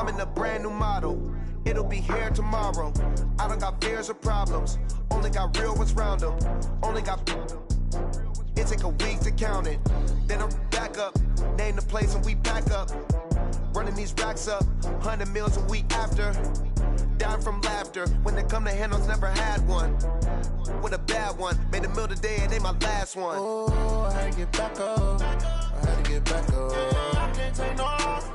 I'm in a brand new model. It'll be here tomorrow. I don't got fears or problems. Only got real ones round them. Only got... It take a week to count it. Then I'm back up. Name the place and we pack up. Running these racks up. 100 meals a week after. Dying from laughter. When they come to handles, never had one. With a bad one. Made a meal today and ain't my last one. Oh, I had to get back up. I had to get back up. I can't take no off.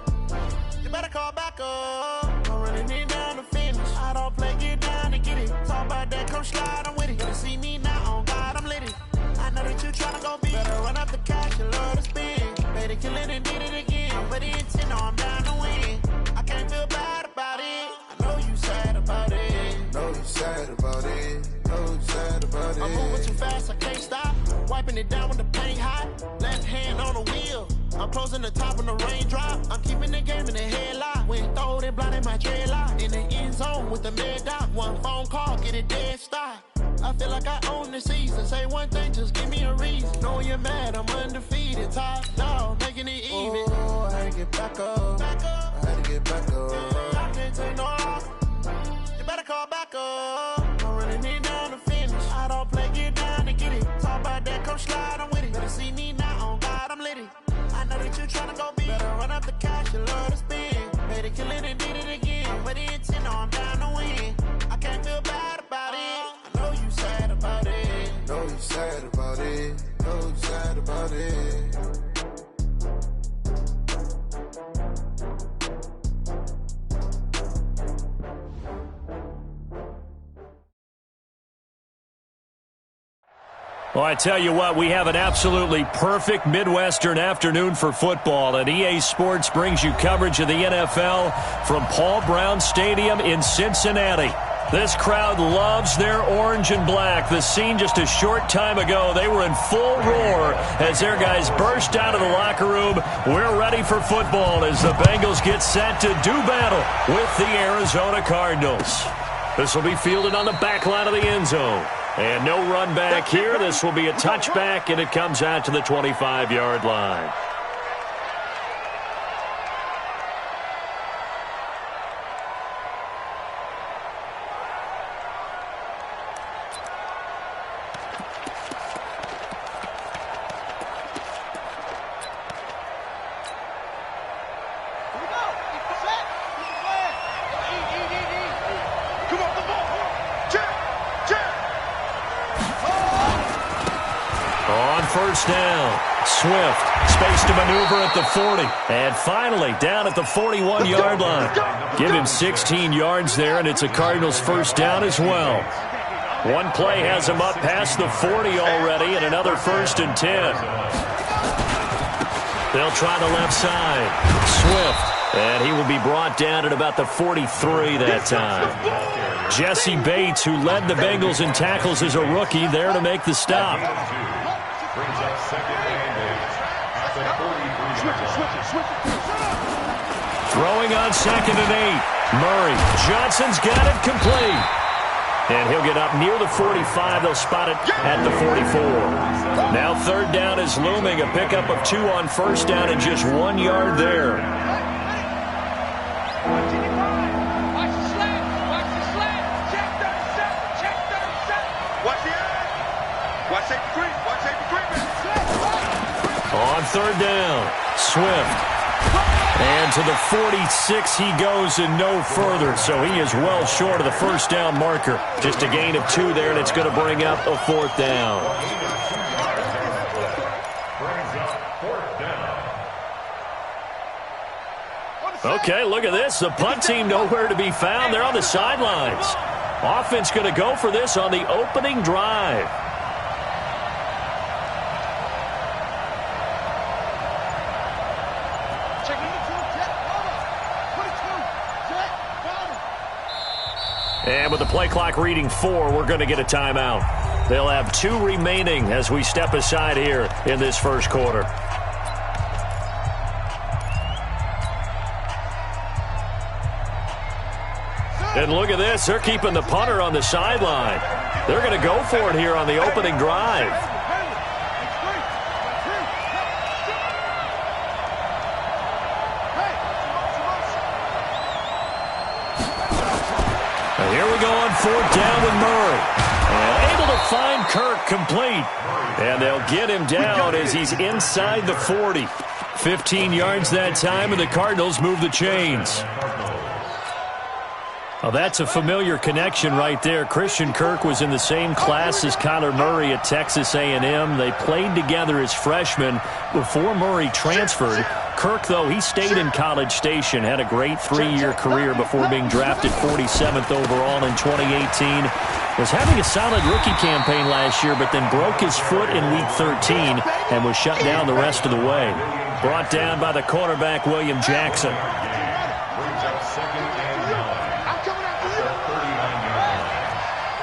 You better call back up. I'm running it down to finish. I don't play, get down and get it. Talk about that, come slide, I'm with it. You see me now, on God, I'm lit it. I know that you tryna go big. Better run up the cash, you love to spend. Better kill it and did it again. But it's in, I'm down to win. I can't feel bad about it. I know you sad about it. Know you sad about it. Know you sad about it. I'm moving too fast, I can't stop. Wiping it down when the paint hot. Left hand on the wheel. I'm closing the top when the raindrop. I'm keeping the game in the headlock. When throw it blind in my dreadlock. In the end zone with the mad dot. One phone call, get it dead stop. I feel like I own the season. Say one thing, just give me a reason. Knowing you're mad, I'm undefeated. Top dog, making it even. Oh, I had to get back up. I had to get back up. I can't take no off. You better call back up. I'm running it down to finish. I don't play, get down to get it. Talk about that, come slide, I'm with it. Better see me now, on God, I'm lit it. I know that you tryna go big. Better run up the cash, you love to spend. Better kill it and did it again. But it's in, I'm down to win. I can't feel bad about it. I know you sad about it. Know you sad about it. Know you sad about it. Well, I tell you what, we have an absolutely perfect Midwestern afternoon for football, and EA Sports brings you coverage of the NFL from Paul Brown Stadium in Cincinnati. This crowd loves their orange and black. The scene just a short time ago, they were in full roar as their guys burst out of the locker room. We're ready for football as the Bengals get set to do battle with the Arizona Cardinals. This will be fielded on the back line of the end zone. And no run back here. This will be a touchback, and it comes out to the 25-yard line. First down. Swift, space to maneuver at the 40. And finally, down at the 41-yard line. Give him 16 yards there, and it's a Cardinals first down as well. One play has him up past the 40 already, and another first and 10. They'll try the left side. Swift, and he will be brought down at about the 43 that time. Jesse Bates, who led the Bengals in tackles as a rookie, there to make the stop. Brings up second and at the 43. Throwing on 2nd and 8. Murray. Johnson's got it complete. And he'll get up near the 45. They'll spot it at the 44. Now 3rd down is looming. A pickup of 2 on first down and just 1 yard there. On 3rd down, Swift. And to the 46 he goes and no further. So he is well short of the first down marker. Just a gain of 2 there, and it's going to bring up a 4th down. Okay, look at this. The punt team nowhere to be found. They're on the sidelines. Offense going to go for this on the opening drive. And with the play clock reading 4, we're going to get a timeout. They'll have 2 remaining as we step aside here in this first quarter. And look at this. They're keeping the punter on the sideline. They're going to go for it here on the opening drive. And here we go on 4th down with Murray. And able to find Kirk complete. And they'll get him down as he's inside the 40. 15 yards that time, and the Cardinals move the chains. Well, that's a familiar connection right there. Christian Kirk was in the same class as Kyler Murray at Texas A&M. They played together as freshmen before Murray transferred. Kirk, though, he stayed in College Station, had a great 3-year career before being drafted 47th overall in 2018. Was having a solid rookie campaign last year, but then broke his foot in Week 13 and was shut down the rest of the way. Brought down by the cornerback, William Jackson. Brings up 2nd and 9. I'm coming after you. 39-yard line.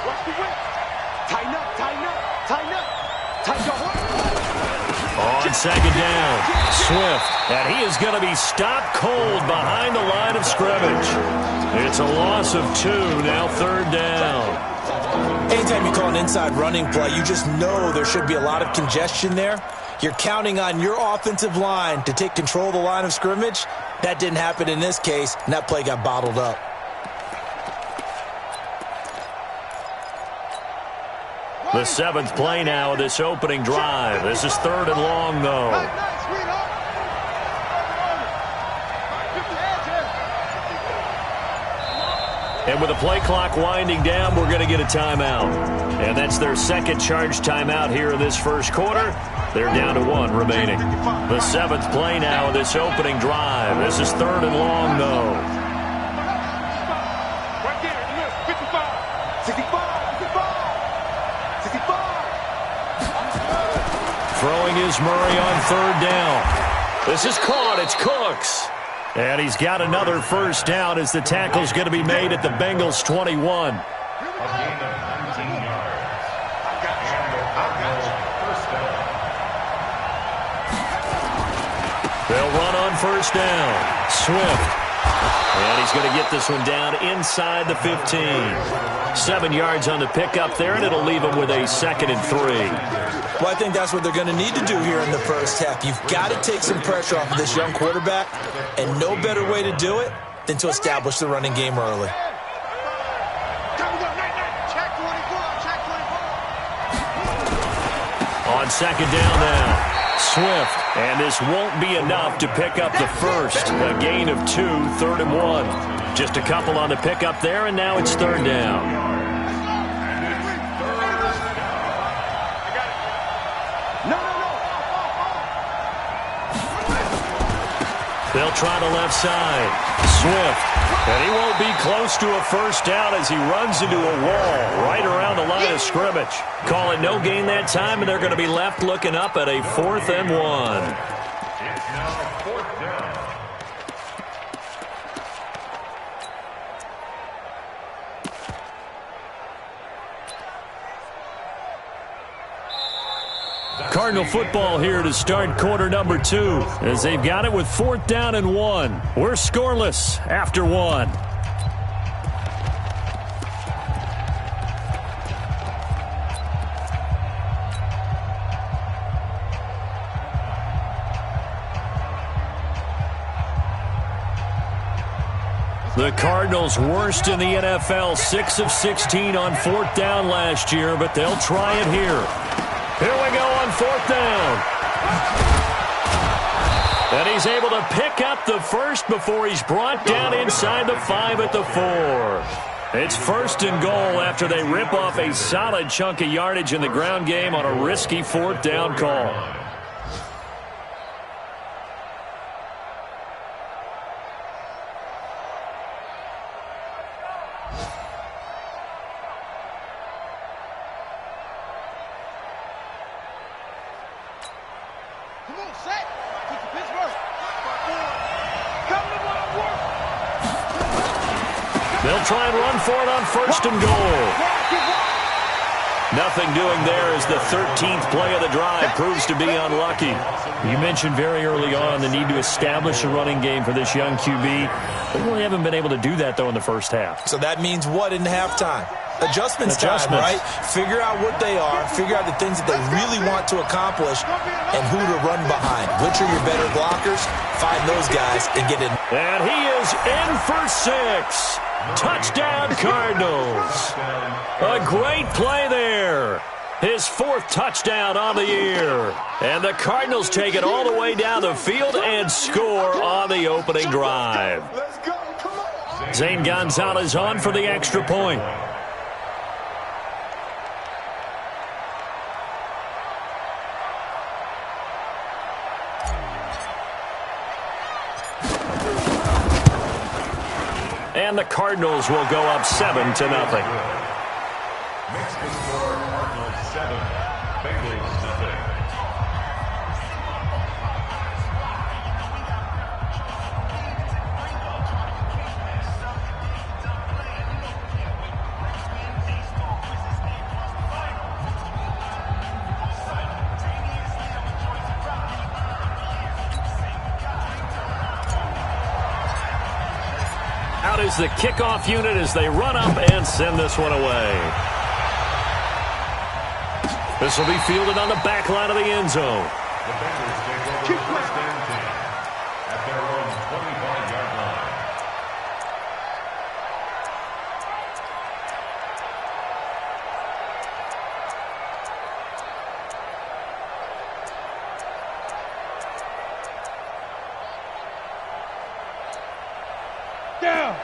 Watch the whip. Tighten up, tighten up, tighten up. Tighten your heart. On 2nd down, Swift. And he is going to be stopped cold behind the line of scrimmage. It's a loss of 2, now 3rd down. Anytime you call an inside running play, you just know there should be a lot of congestion there. You're counting on your offensive line to take control of the line of scrimmage. That didn't happen in this case, and that play got bottled up. The 7th play now of this opening drive. This is 3rd and long, though. And with the play clock winding down, we're going to get a timeout. And that's their 2nd charge timeout here in this first quarter. They're down to 1 remaining. The 7th play now of this opening drive. This is 3rd and long, though. Right there, 55. 65, 65, 65. Throwing is Murray on 3rd down. This is caught. It's Cooks. And he's got another 1st down as the tackle's going to be made at the Bengals 21. A gain of 19 yards. First down. They'll run on 1st down. Swift. And he's going to get this one down inside the 15. 7 yards on the pickup there, and it'll leave him with a 2nd and 3. Well, I think that's what they're going to need to do here in the first half. You've got to take some pressure off of this young quarterback, and no better way to do it than to establish the running game early. Check 24, check 24. On 2nd down now. Swift, and this won't be enough to pick up the 1st. A gain of 2, 3rd and 1. Just a couple on the pickup there, and now it's 3rd down. They'll try the left side. Swift. And he won't be close to a 1st down as he runs into a wall right around the line of scrimmage. Call it no gain that time, and they're going to be left looking up at a 4th and 1. It's now 4th down. Cardinal football here to start quarter number 2 as they've got it with 4th down and 1. We're scoreless after 1. The Cardinals worst in the NFL, 6 of 16 on 4th down last year, but they'll try it here. Here we go on 4th down. And he's able to pick up the 1st before he's brought down inside the 5 at the 4. It's 1st and goal after they rip off a solid chunk of yardage in the ground game on a risky 4th down call. They'll try and run for it on 1st and goal. Nothing doing there as the 13th play of the drive proves to be unlucky. You mentioned very early on the need to establish a running game for this young QB. They really haven't been able to do that, though, in the first half. So that means what in halftime? Adjustments time, right? Figure out what they are, figure out the things that they really want to accomplish, and who to run behind. Which are your better blockers? Find those guys and get in. And he is in for 6. Touchdown, Cardinals. A great play there. His 4th touchdown on the year. And the Cardinals take it all the way down the field and score on the opening drive. Zane Gonzalez on for the extra point. And the Cardinals will go up 7-0. Next is for Cardinals 7, Bengals nothing. Out is the kickoff unit as they run up and send this one away. This will be fielded on the back line of the end zone. The Bengals take over first and 10 at their own 25-yard line. Down.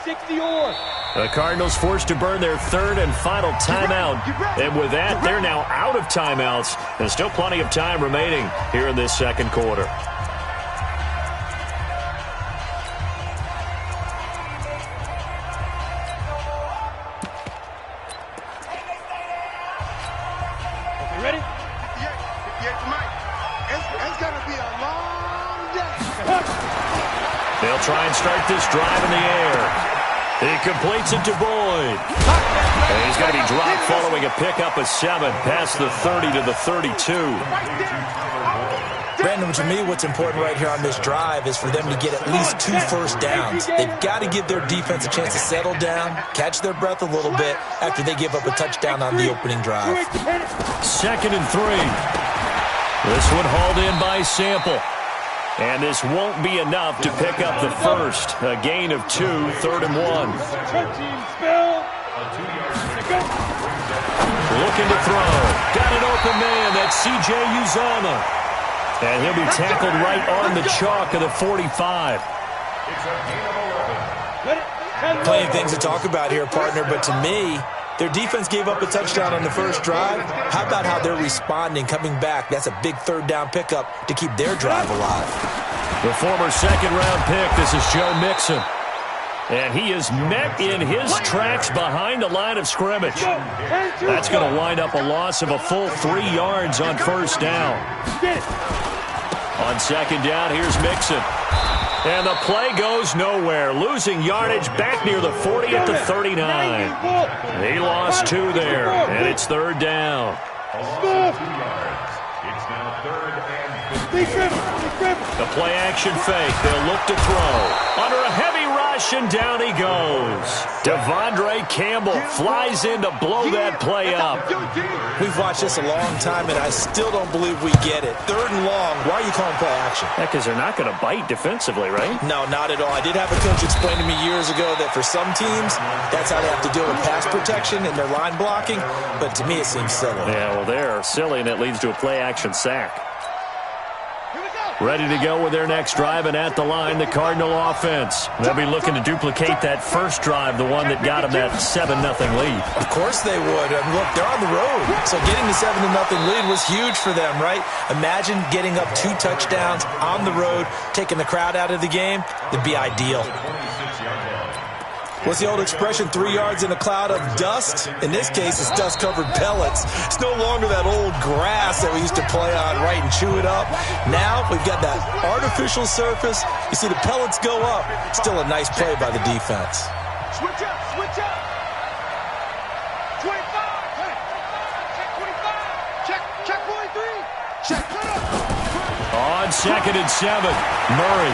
60 or. The Cardinals forced to burn their 3rd and final timeout. And with that, they're now out of timeouts. There's still plenty of time remaining here in this second quarter. You ready? Yeah, Mike. It's going to be a long day. They'll try and start this drive in the air. He completes it to Boyd. And he's going to be dropped following a pickup of 7 past the 30 to the 32. Brandon, to me, what's important right here on this drive is for them to get at least 2 first downs. They've got to give their defense a chance to settle down, catch their breath a little bit after they give up a touchdown on the opening drive. 2nd and 3. This one hauled in by Sample. And this won't be enough to pick up the first. A gain of 2, 3rd and 1. Looking to throw. Got an open man. That's C.J. Uzomah. And he'll be tackled right on the chalk of the 45. It's a gain of 11. Plenty of things to talk about here, partner, but to me, their defense gave up a touchdown on the first drive. How about how they're responding, coming back? That's a big 3rd down pickup to keep their drive alive. The former 2nd-round pick, this is Joe Mixon. And he is met in his tracks behind the line of scrimmage. That's going to wind up a loss of a full 3 yards on 1st down. On 2nd down, here's Mixon. And the play goes nowhere. Losing yardage back near the 40 at the 39. He lost 2 there, and it's 3rd down. It's now 3rd and 15. The play-action fake. They'll look to throw. Under a heavy rush, and down he goes. Devondre Campbell flies in to blow that play up. We've watched this a long time, and I still don't believe we get it. 3rd and long. Why are you calling play action? Yeah, because they're not going to bite defensively, right? No, not at all. I did have a coach explain to me years ago that for some teams, that's how they have to deal with pass protection and their line blocking. But to me, it seems silly. Yeah, well, they're silly, and it leads to a play-action sack. Ready to go with their next drive, and at the line, the Cardinal offense. They'll be looking to duplicate that first drive, the one that got them that 7-0 lead. Of course they would. I mean, look, they're on the road. So getting the 7-0 lead was huge for them, right? Imagine getting up 2 touchdowns on the road, taking the crowd out of the game. It'd be ideal. What's the old expression, 3 yards in a cloud of dust? In this case, it's dust-covered pellets. It's no longer that old grass that we used to play on, right, and chew it up. Now we've got that artificial surface. You see the pellets go up. Still a nice play by the defense. Switch up, switch up. 25. Check 25. Check 43. Check, cut up. On 2nd and 7, Murray.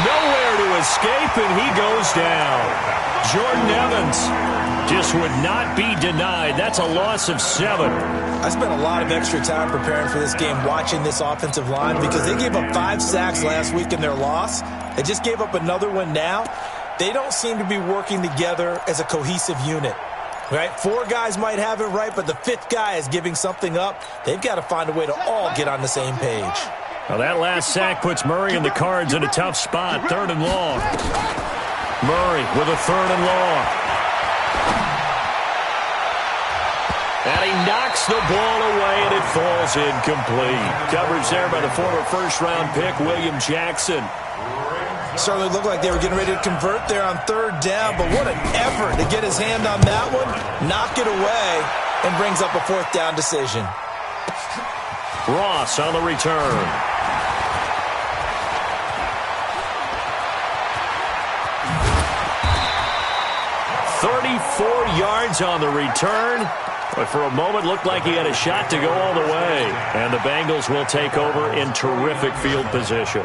Nowhere to escape, and he goes down. Jordan Evans just would not be denied. That's a loss of 7. I spent a lot of extra time preparing for this game watching this offensive line because they gave up 5 sacks last week in their loss. They just gave up another one now. They don't seem to be working together as a cohesive unit. Right? 4 guys might have it right, but the 5th guy is giving something up. They've got to find a way to all get on the same page. Well, that last sack puts Murray and the Cards in a tough spot. 3rd and long. Murray with a 3rd and long. And he knocks the ball away, and it falls incomplete. Coverage there by the former first-round pick, William Jackson. Certainly looked like they were getting ready to convert there on 3rd down, but what an effort to get his hand on that one, knock it away, and brings up a 4th down decision. Ross on the return. "34 yards on the return. But for a moment, looked like he had a shot to go all the way. And the Bengals will take over in terrific field position.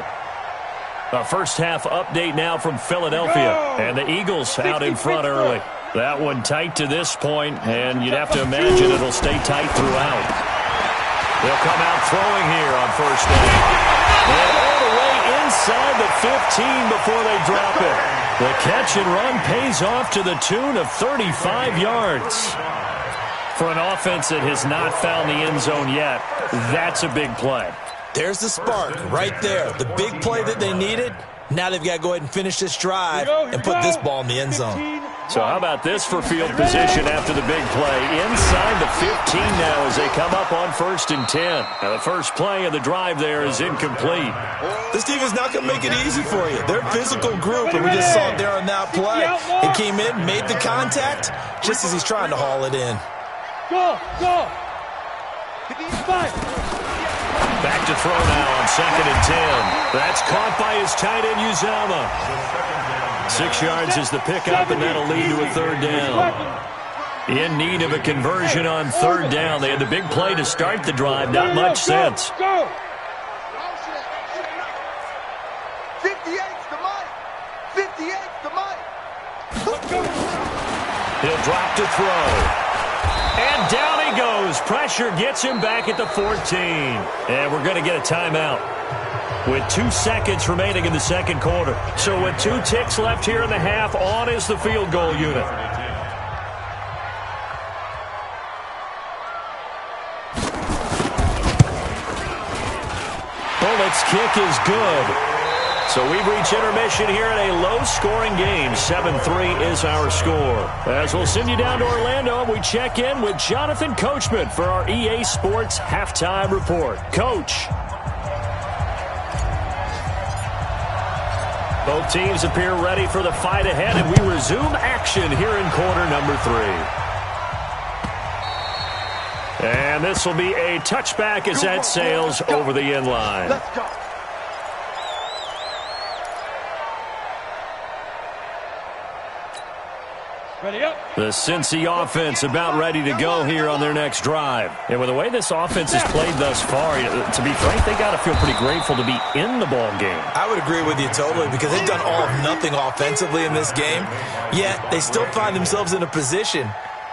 A first-half update now from Philadelphia. And the Eagles out in front early. That one tight to this point, and you'd have to imagine it'll stay tight throughout. They'll come out throwing here on 1st down. And all the way inside the 15 before they drop it. The catch and run pays off to the tune of 35 yards. For an offense that has not found the end zone yet, that's a big play. There's the spark right there. The big play that they needed. Now they've got to go ahead and finish this drive and put this ball in the end zone. So how about this for field position after the big play? Inside the 15 now as they come up on 1st and 10. Now the first play of the drive there is incomplete. This team is not going to make it easy for you. They're a physical group, and we just saw it there on that play. He came in, made the contact, just as he's trying to haul it in. Go! Back to throw now on 2nd and 10. That's caught by his tight end, Uzama. 6 yards is the pickup, and that'll lead to a 3rd down. In need of a conversion on 3rd down. They had the big play to start the drive. Not much sense. 58's the mic. 58's the mic. He'll drop to throw. And down he goes. Pressure gets him back at the 14. And we're going to get a timeout with 2 seconds remaining in the 2nd quarter. So with 2 ticks left here in the half, on is the field goal unit. Bullett's kick is good. So we've reached intermission here in a low-scoring game. 7-3 is our score. As we'll send you down to Orlando, we check in with Jonathan Coachman for our EA Sports Halftime Report. Coach. Both teams appear ready for the fight ahead, and we resume action here in quarter number 3. And this will be a touchback as that sails over the end line. Let's go. The Cincy offense about ready to go here on their next drive. And with the way this offense has played thus far, to be frank, they got to feel pretty grateful to be in the ball game. I would agree with you totally because they've done all of nothing offensively in this game, yet they still find themselves in a position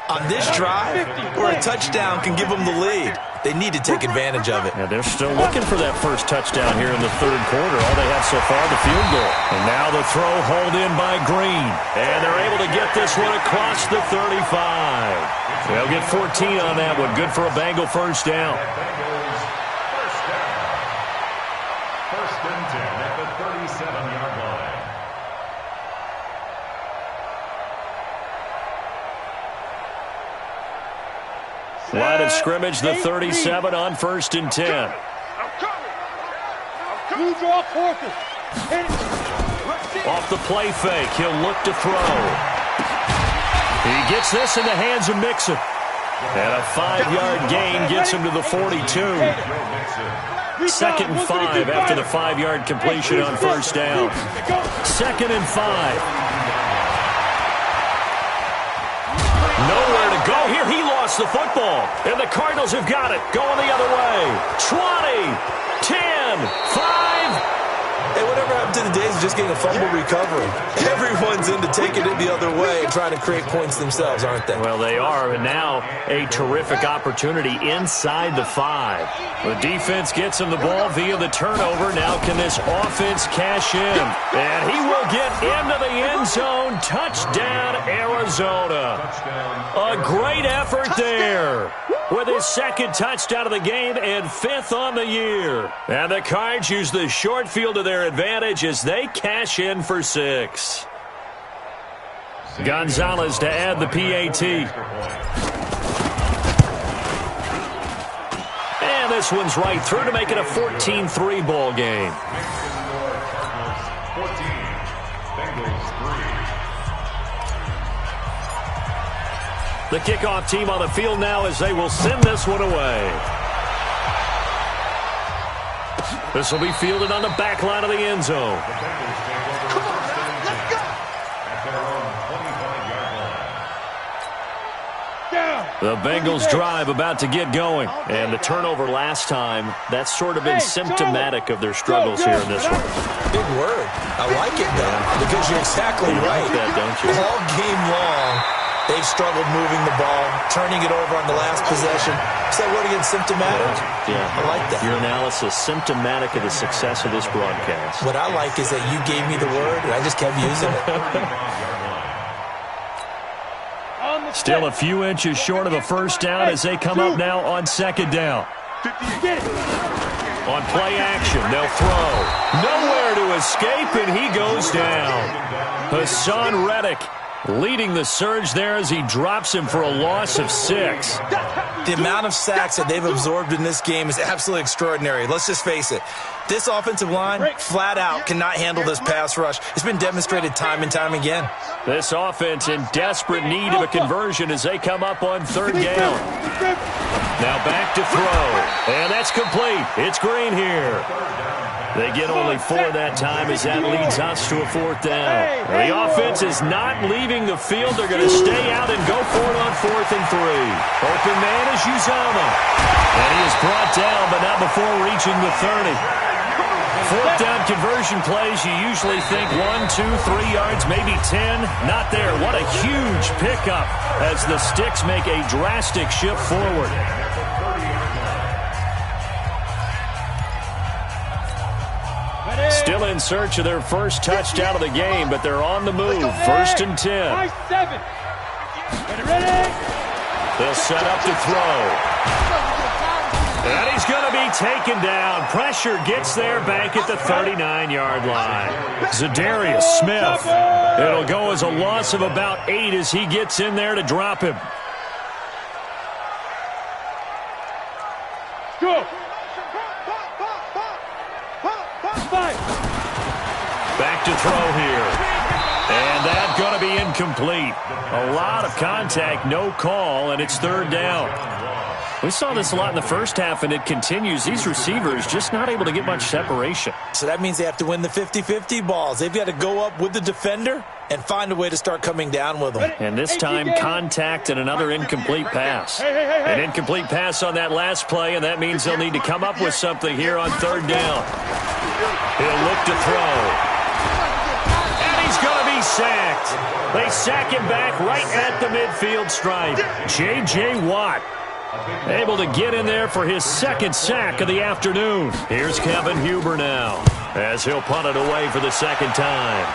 on this drive where a touchdown can give them the lead. They need to take advantage of it. Yeah, they're still looking for that first touchdown here in the 3rd quarter. All they have so far, the field goal. And now the throw hauled in by Green. And they're able to get this one across the 35. They'll get 14 on that one. Good for a Bengal first down. First and 10 at the 37-yard line. Line of scrimmage, the 37 on 1st and 10. Off the play fake, he'll look to throw. He gets this in the hands of Mixon. And a 5-yard gain gets him to the 42. 2nd and 5 after the 5-yard completion on 1st down. 2nd and 5. Nowhere to go here. He lost the football. And the Cardinals have got it. Going the other way. 20, 10, 5. Hey, whatever happened to the days of just getting a fumble recovery? Everyone's into taking it the other way and trying to create points themselves, aren't they? Well, they are, and now a terrific opportunity inside the 5. The defense gets him the ball via the turnover. Now can this offense cash in? And he will get into the end zone. Touchdown, Arizona. A great effort there with his second touchdown of the game and 5th on the year. And the Cards use the short field to their advantage as they cash in for 6. Gonzalez to add the PAT. And this one's right through to make it a 14-3 ball game. 14, Bengals 3. The kickoff team on the field now as they will send this one away. This will be fielded on the back line of the end zone. Come on, now, let's go. At their own 25-yard line. The Bengals drive about to get going. And the turnover last time, that's sort of been symptomatic of their struggles here in this one. Big word. I like it, though, because you're exactly right. You like that, don't you? All game long, they've struggled moving the ball, turning it over on the last possession. Is that word again, symptomatic? Yeah. I like that. Your analysis, symptomatic of the success of this broadcast. What I like is that you gave me the word, and I just kept using it. Still a few inches short of a first down as they come up now on second down. On play action, they'll throw. Nowhere to escape, and he goes down. Hassan Reddick leading the surge there as he drops him for a loss of 6. The amount of sacks that they've absorbed in this game is absolutely extraordinary. Let's just face it. This offensive line, flat out, cannot handle this pass rush. It's been demonstrated time and time again. This offense in desperate need of a conversion as they come up on third down. Now back to throw. And that's complete. It's Green here. They get only 4 that time as that leads us to a 4th down. The offense is not leaving the field. They're going to stay out and go for it on 4th and 3. Open man is Uzama. And he is brought down, but not before reaching the 30. 4th down conversion plays, you usually think 1, 2, 3 yards, maybe 10. Not there. What a huge pickup as the Sticks make a drastic shift forward. Still in search of their first touchdown of the game, but they're on the move. 1st and 10. They'll set up to throw. And he's going to be taken down. Pressure gets there back at the 39-yard line. Zadarius Smith. It'll go as a loss of about 8 as he gets in there to drop him. Go. Back to throw here. And that's going to be incomplete. A lot of contact, no call, and it's 3rd down. We saw this a lot in the first half, and it continues. These receivers just not able to get much separation. So that means they have to win the 50-50 balls. They've got to go up with the defender and find a way to start coming down with them. And this time, contact and another incomplete pass. An incomplete pass on that last play, and that means they'll need to come up with something here on 3rd down. He'll look to throw. And he's going to be sacked. They sack him back right at the midfield stripe. J.J. Watt able to get in there for his 2nd sack of the afternoon. Here's Kevin Huber now as he'll punt it away for the 2nd time.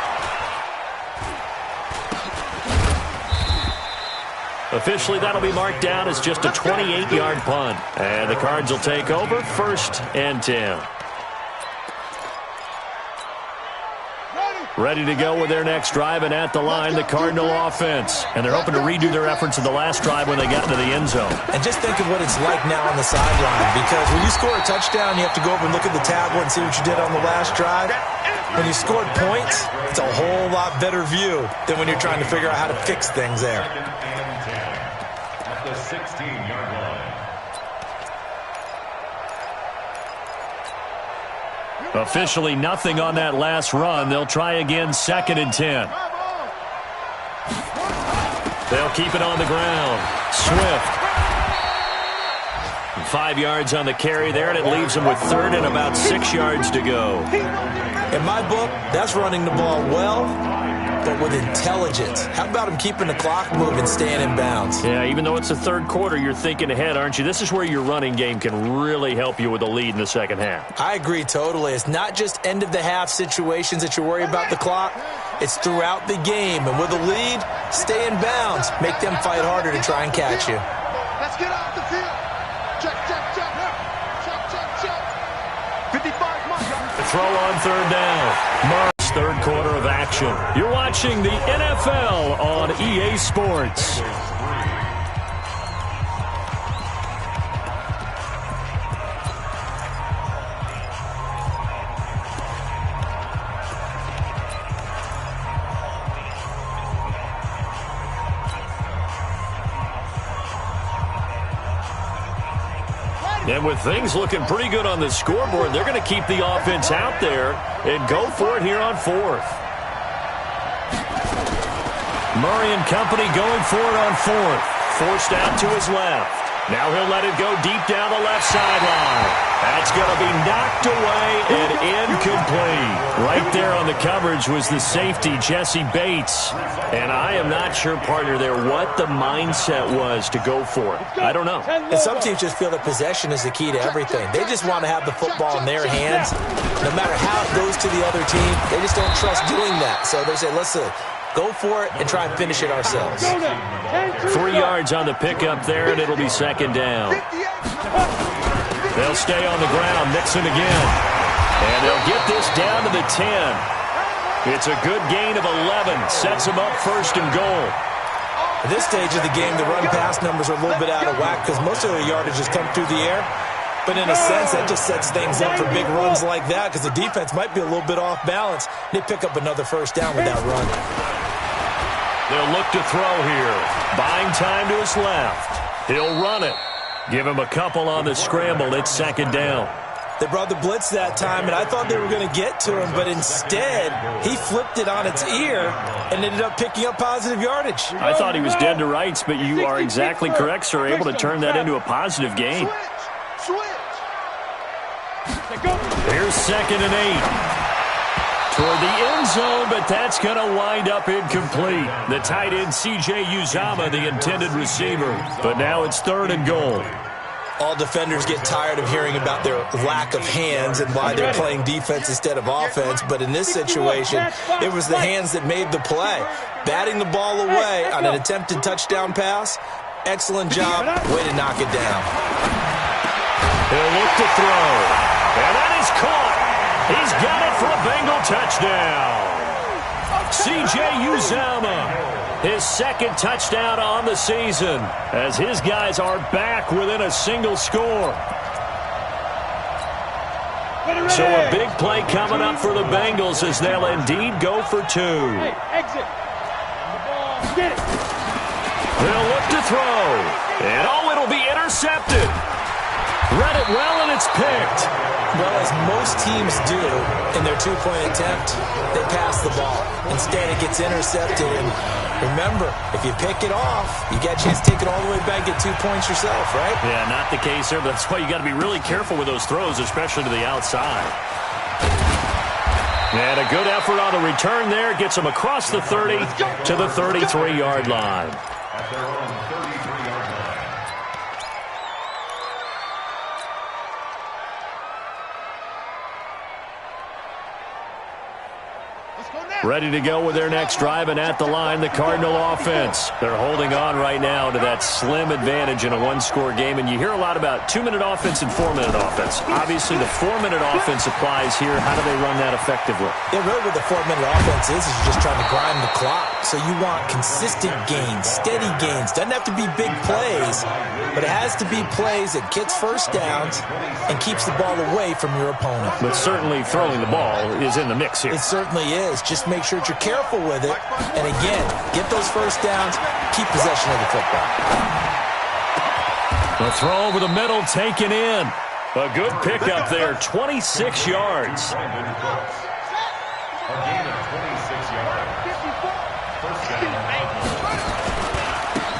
Officially, that'll be marked down as just a 28-yard punt. And the Cards will take over 1st and 10. Ready to go with their next drive, and at the line, the Cardinal offense. And they're hoping to redo their efforts in the last drive when they got into the end zone. And just think of what it's like now on the sideline, because when you score a touchdown, you have to go over and look at the tablet and see what you did on the last drive. When you scored points, it's a whole lot better view than when you're trying to figure out how to fix things there. At the 16-yard line. Officially nothing on that last run. They'll try again 2nd and 10. They'll keep it on the ground. Swift. 5 yards on the carry there, and it leaves them with 3rd and about 6 yards to go. In my book, that's running the ball well, but with intelligence. How about him keeping the clock moving, staying in bounds? Yeah, even though it's the third quarter, you're thinking ahead, aren't you? This is where your running game can really help you with a lead in the second half. I agree totally. It's not just end-of-the-half situations that you worry about the clock. It's throughout the game. And with a lead, stay in bounds. Make them fight harder to try and catch you. Let's get off the field. Check, check, check. Check, check, check. 55 mark. The throw on third down. Mark's third quarter of action. You're watching the NFL on EA Sports. And with things looking pretty good on the scoreboard, they're going to keep the offense out there and go for it here on fourth. Murray and company going for it on fourth. Forced out to his left. Now he'll let it go deep down the left sideline. That's going to be knocked away and incomplete. Right there on the coverage was the safety, Jesse Bates. And I am not sure, partner, there what the mindset was to go for it. I don't know. And some teams just feel that possession is the key to everything. They just want to have the football in their hands. No matter how it goes to the other team, they just don't trust doing that. So they say, listen, go for it and try and finish it ourselves. 3 yards on the pickup there, and it'll be second down. They'll stay on the ground, Nixon again. And they'll get this down to the 10. It's a good gain of 11. Sets them up first and goal. At this stage of the game, the run-pass numbers are a little bit out of whack because most of the yardage has come through the air. But in a sense, that just sets things up for big runs like that because the defense might be a little bit off balance. They pick up another first down with that run. They'll look to throw here. Buying time to his left. He'll run it. Give him a couple on the scramble. It's second down. They brought the blitz that time, and I thought they were going to get to him, but instead, he flipped it on its ear and ended up picking up positive yardage. I thought he was dead to rights, but you are exactly correct, sir. Able to turn that into a positive gain. Here's second and 8. Toward the end zone, but that's going to wind up incomplete. The tight end, C.J. Uzomah, the intended receiver. But now it's third and goal. All defenders get tired of hearing about their lack of hands and why they're playing defense instead of offense. But in this situation, it was the hands that made the play. Batting the ball away on an attempted touchdown pass. Excellent job. Way to knock it down. He'll look to throw. And that is caught. He's got it for a Bengal touchdown. C.J. Uzomah, his second touchdown on the season, as his guys are back within a single score. So a big play coming up for the Bengals as they'll indeed go for 2. Exit. Get it. They'll look to throw. And it'll be intercepted. Read it well, and it's picked. Well, as most teams do in their two-point attempt, they pass the ball. Instead, it gets intercepted. And remember, if you pick it off, you get a chance to take it all the way back, get 2 points yourself, right? Yeah, not the case there, but that's why you got to be really careful with those throws, especially to the outside. And a good effort on the return there. Gets them across the 30 to the 33-yard line. At their own 33-yard line. Ready to go with their next drive, and at the line, the Cardinal offense. They're holding on right now to that slim advantage in a one-score game, and you hear a lot about 2-minute offense and 4-minute offense. Obviously, the 4-minute offense applies here. How do they run that effectively? Yeah, really what the 4-minute offense is you're just trying to grind the clock. So you want consistent gains, steady gains. Doesn't have to be big plays, but it has to be plays that gets first downs and keeps the ball away from your opponent. But certainly throwing the ball is in the mix here. It certainly is. Just make sure that you're careful with it. And again, get those first downs, keep possession of the football. The throw over the middle taken in. A good pickup there, 26 yards. A gain of 26 yards. First down.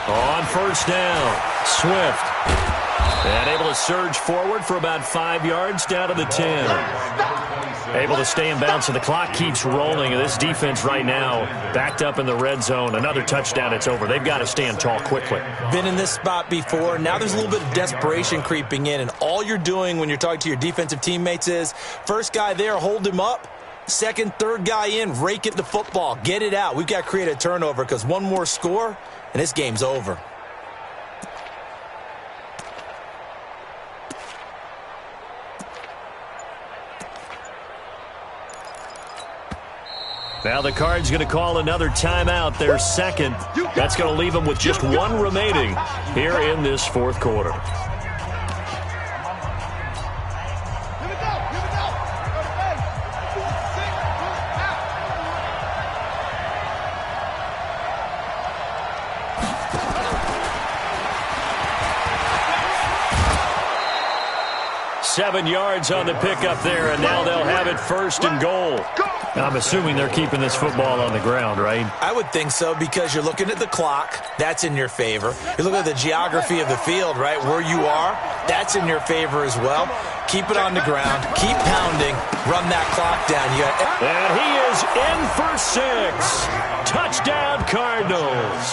On first down, Swift. And able to surge forward for about 5 yards down to the 10. Able to stay in bounds, so the clock keeps rolling. And this defense right now backed up in the red zone. Another touchdown, it's over. They've got to stand tall quickly. Been in this spot before. Now there's a little bit of desperation creeping in, and all you're doing when you're talking to your defensive teammates is, first guy there, hold him up. Second, third guy in, rake it the football. Get it out. We've got to create a turnover because one more score, and this game's over. Now the Cards going to call another timeout, their second. That's going to leave them with just one remaining here in this fourth quarter. Seven yards on the pickup there, and now they'll have it first and goal. I'm assuming they're keeping this football on the ground, right? I would think so, because you're looking at the clock. That's in your favor. You're looking at the geography of the field, right? Where you are, that's in your favor as well. Keep it on the ground. Keep pounding. Run that clock down. And he is in for 6. Touchdown, Cardinals.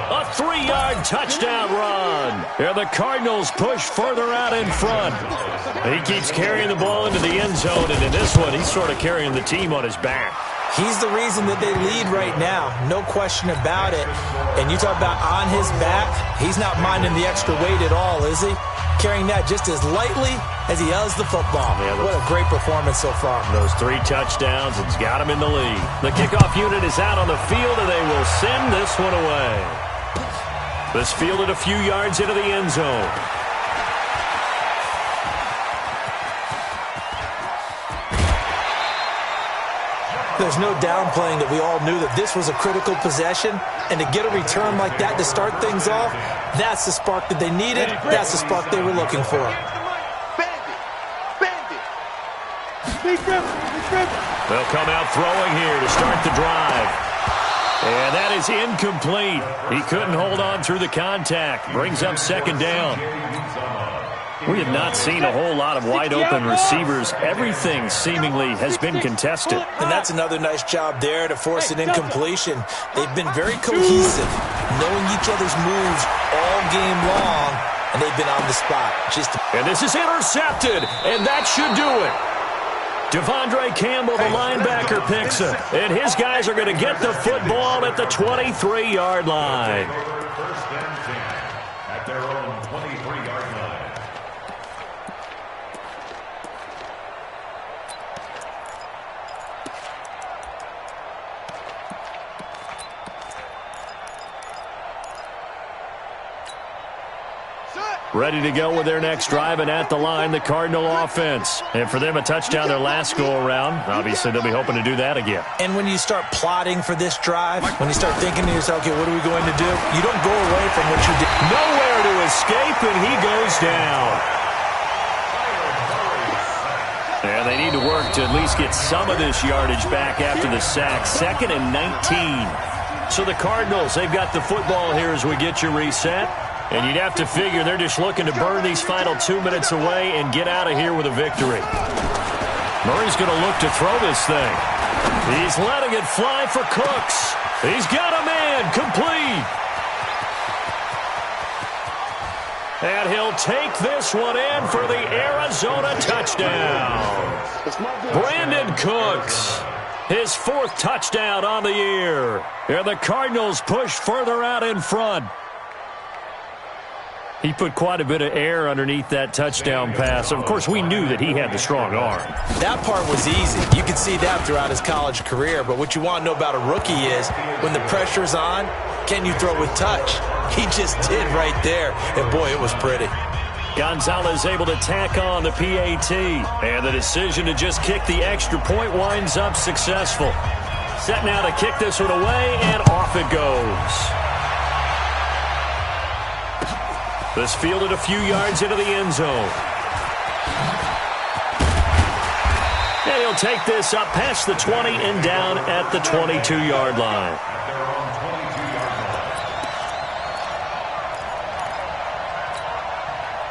A 3-yard touchdown run. And the Cardinals push further out in front. He keeps carrying the ball into the end zone, and in this one, he's sort of carrying the team on his back. He's the reason that they lead right now. No question about it. And you talk about on his back, he's not minding the extra weight at all, is he? Carrying that just as lightly as he does the football. Yeah, what a great performance so far. Those 3 touchdowns, it's got him in the lead. The kickoff unit is out on the field, and they will send this one away. This fielded a few yards into the end zone. There's no downplaying that we all knew that this was a critical possession, and to get a return like that to start things off, that's the spark that they needed. That's the spark they were looking for. They'll come out throwing here to start the drive. And that is incomplete. He couldn't hold on through the contact. Brings up second down. We have not seen a whole lot of wide-open receivers. Everything seemingly has been contested. And that's another nice job there to force an incompletion. They've been very cohesive, knowing each other's moves all game long, and they've been on the spot. And this is intercepted, and that should do it. Devondre Campbell, the linebacker, picks it. And his guys are going to get the football at the 23-yard line. First and 10 at their own 23-yard line. Ready to go with their next drive, and at the line, the Cardinal offense. And for them, a touchdown their last go-around. Obviously, they'll be hoping to do that again. And when you start plotting for this drive, when you start thinking to yourself, okay, what are we going to do? You don't go away from what you did. Nowhere to escape, and he goes down. And they need to work to at least get some of this yardage back after the sack. 2nd and 19. So the Cardinals, they've got the football here as we get you reset. And you'd have to figure they're just looking to burn these final 2 minutes away and get out of here with a victory. Murray's going to look to throw this thing. He's letting it fly for Cooks. He's got a man complete. And he'll take this one in for the Arizona touchdown. Brandon Cooks, his 4th touchdown on the year. And the Cardinals push further out in front. He put quite a bit of air underneath that touchdown pass. Of course, we knew that he had the strong arm. That part was easy. You could see that throughout his college career. But what you want to know about a rookie is when the pressure's on, can you throw with touch? He just did right there. And, boy, it was pretty. Gonzalez able to tack on the PAT. And the decision to just kick the extra point winds up successful. Set now to kick this one away, and off it goes. This fielded a few yards into the end zone. And he'll take this up past the 20 and down at the 22-yard line.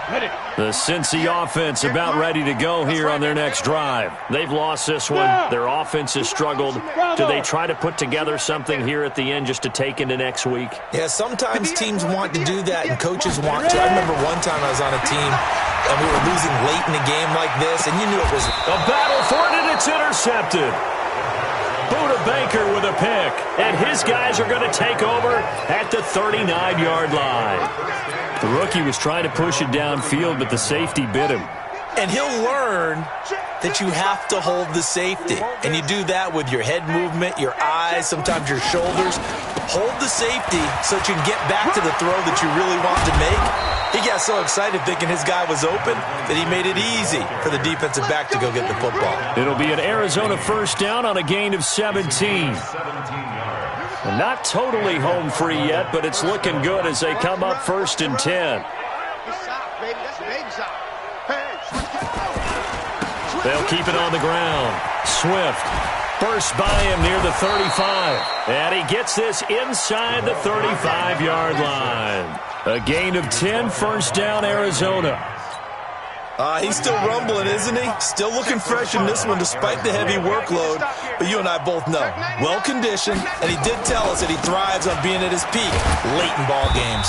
The Cincy offense about ready to go here on their next drive. They've lost this one. Their offense has struggled. Do they try to put together something here at the end just to take into next week? Yeah, sometimes teams want to do that and coaches want to. I remember one time I was on a team and we were losing late in a game like this, and you knew it was a battle for it, and it's intercepted. Buda Baker with a pick, and his guys are going to take over at the 39-yard line. The rookie was trying to push it downfield, but the safety bit him. And he'll learn that you have to hold the safety. And you do that with your head movement, your eyes, sometimes your shoulders. Hold the safety so that you can get back to the throw that you really want to make. He got so excited thinking his guy was open that he made it easy for the defensive back to go get the football. It'll be an Arizona first down on a gain of 17. Not totally home free yet, but it's looking good as they come up 1st and 10. They'll keep it on the ground. Swift, first by him near the 35. And he gets this inside the 35-yard line. A gain of 10, first down, Arizona. He's still rumbling, isn't he? Still looking fresh in this one despite the heavy workload. But you and I both know, well-conditioned, and he did tell us that he thrives on being at his peak late in ball games.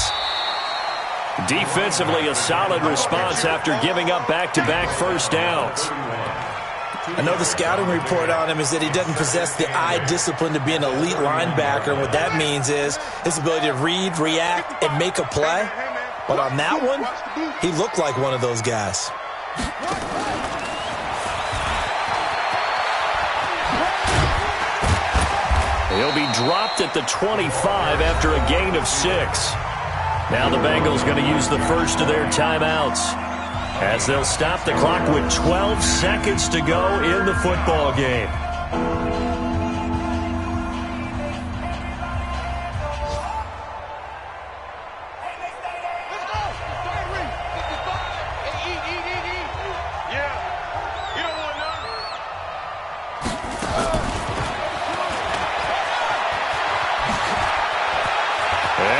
Defensively, a solid response after giving up back-to-back first downs. I know the scouting report on him is that he doesn't possess the eye discipline to be an elite linebacker, and what that means is his ability to read, react, and make a play. But on that one, he looked like one of those guys. He'll be dropped at the 25 after a gain of 6. Now the Bengals going to use the first of their timeouts as they'll stop the clock with 12 seconds to go in the football game.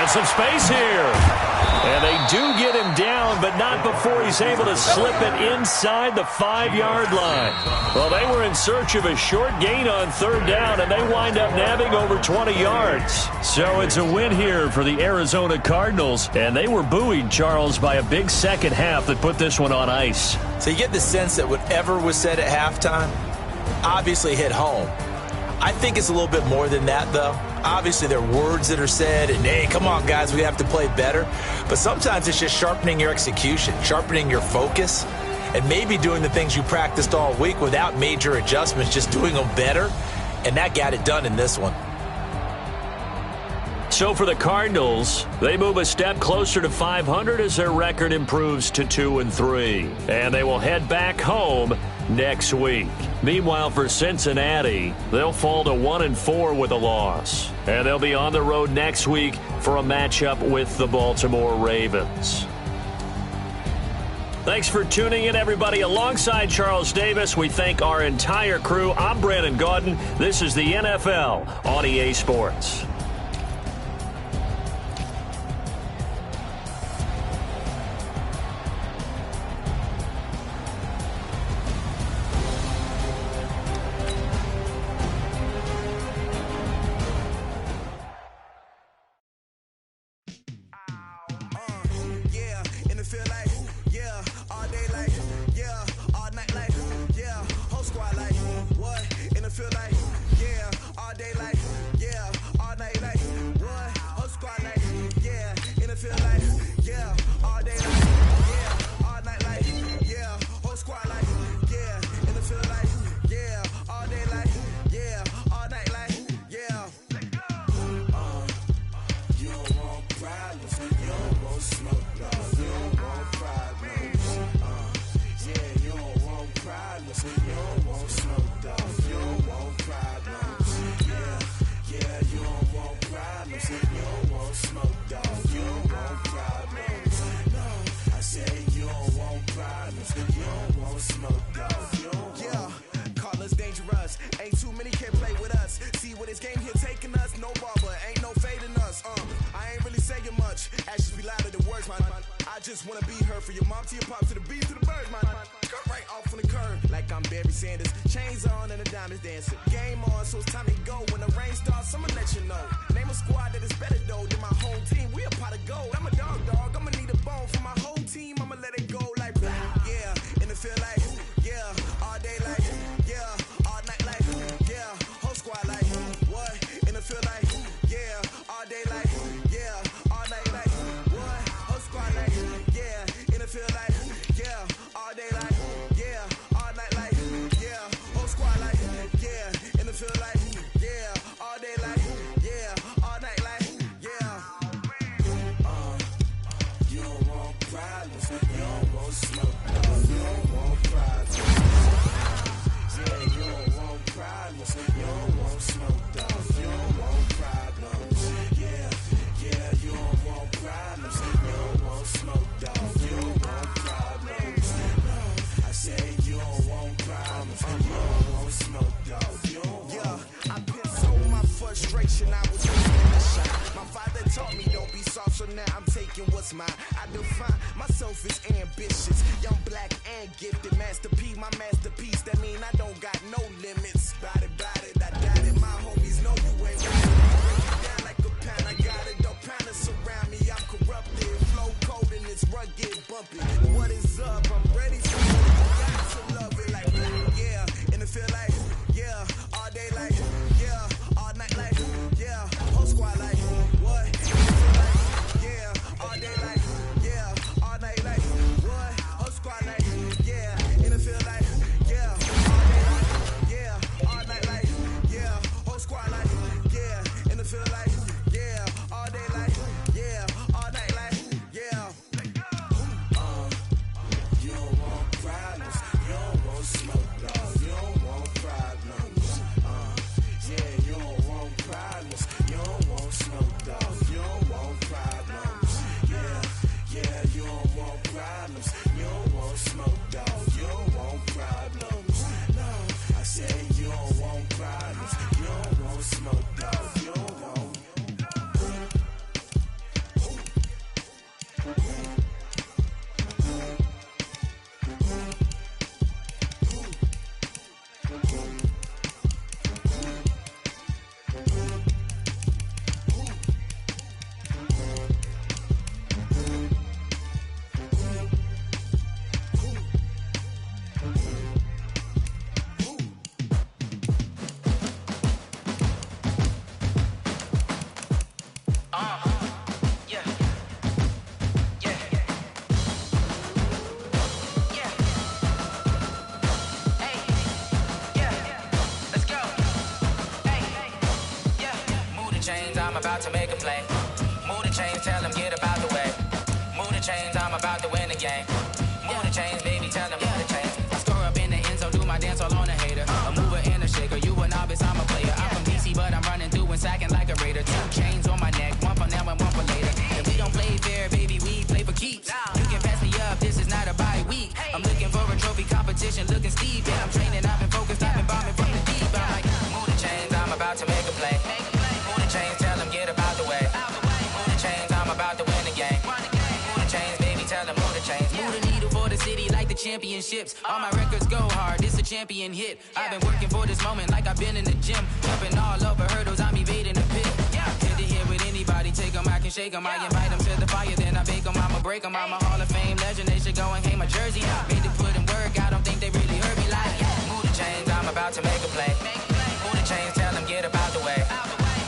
Some space here. And they do get him down, but not before he's able to slip it inside the 5-yard line. Well, they were in search of a short gain on 3rd down, and they wind up nabbing over 20 yards. So it's a win here for the Arizona Cardinals, and they were buoyed, Charles, by a big second half that put this one on ice. So you get the sense that whatever was said at halftime obviously hit home. I think it's a little bit more than that, though. Obviously, there are words that are said, and, hey, come on, guys, we have to play better. But sometimes it's just sharpening your execution, sharpening your focus, and maybe doing the things you practiced all week without major adjustments, just doing them better, and that got it done in this one. So for the Cardinals, they move a step closer to 500 as their record improves to 2-3. And they will head back home next week. Meanwhile, for Cincinnati, they'll fall to 1-4 with a loss. And they'll be on the road next week for a matchup with the Baltimore Ravens. Thanks for tuning in, everybody. Alongside Charles Davis, we thank our entire crew. I'm Brandon Gaudin. This is the NFL on EA Sports. just wanna be heard. For your mom to your pop to the beat to the bird, man. Cut right off on the curb, like I'm Barry Sanders. Chains on and the diamonds dancing. Game on, so it's time to go. When the rain starts, I'ma let you know. Name a squad that is better though than my home team. We a pot of gold. I'm a dog. I'ma need a bone for my whole team. I'ma let it go like yeah. And it feel like yeah. All day like yeah. All night like yeah. Whole squad like what? And it feel like yeah. All day like yeah. All night like what? Whole squad like yeah. And it feel like yeah. All day like yeah. All night like yeah. Whole squad like yeah. And it feel like yeah. All day like yeah. All night like yeah. You don't want problems. You don't want smoke. You don't want problems. Yeah, you don't want problems. You don't want smoke, dog. You don't want problems. Yeah, you don't want problems. You don't want smoke, dog. You don't want problems. I said you don't want problems. You don't want smoke, dog. You don't want. Yeah, I pissed so my frustration. I was taking a shot. My father taught me don't be soft, so now I'm taking what's mine. I define myself as ambitious, young, black, and gifted. Master P, my masterpiece. That mean I don't got no limits. Bout it, I doubt it. My homies know you ain't right. Break it down like a pound. I got it. Don't pound to surround me. I'm corrupted. Flow cold and it's rugged, bumpy. What is up? I'm ready for it. Got to love it like yeah. And it feel like yeah. All day like yeah. All night like yeah. Whole squad like what? And it feel like yeah. All day like yeah. All night like what? Whole squad like yeah. And it feel like yeah. All day like yeah. All night like yeah. Whole squad like yeah. And it feel like yeah. All day like yeah. All night like yeah. You don't want problems. You don't want smoke, dog. You don't want problems. Yeah, you don't want problems. You don't want smoke, dog. You don't want problems. Yeah, you don't want problems. You don't want smoke, dog. You don't want problems. No, I said you don't want problems. You don't want smoke, dog. You don't want. About to make a play. Move the chains, tell them get about the way. Move the chains, I'm about to win the game. Move the chains, baby, tell them move the chains. I score up in the end zone, do my dance all on a hater. A mover and a shaker, you a novice, I'm a player. I'm from DC, but I'm running through and sacking like a raider. 2 chains on my neck, one for now and one for later. If we don't play fair, baby, we play for keeps. You can pass me up, this is not a bye week. I'm looking for a trophy competition, looking steep. And I'm training, I've been focused, I've been bombing from the deep. I'm like, move the chains, I'm about to make a play. Move the chains, tell them get about the way. Move the chains, I'm about to win the game. Move the chains, baby, tell them move the chains. Move the needle for the city like the championships. All my records go hard, this a champion hit. I've been working for this moment like I've been in the gym. Jumping all over hurdles, I'm evading the pit. Hit to hit with anybody, take them, I can shake them. I invite them to the fire, then I bake them, I'ma break them. I'm a Hall of Fame legend, they should go and hang my jersey. Made to put in work, I don't think they really heard me like move the chains, I'm about to make a play. Move the chains, tell them get about the way.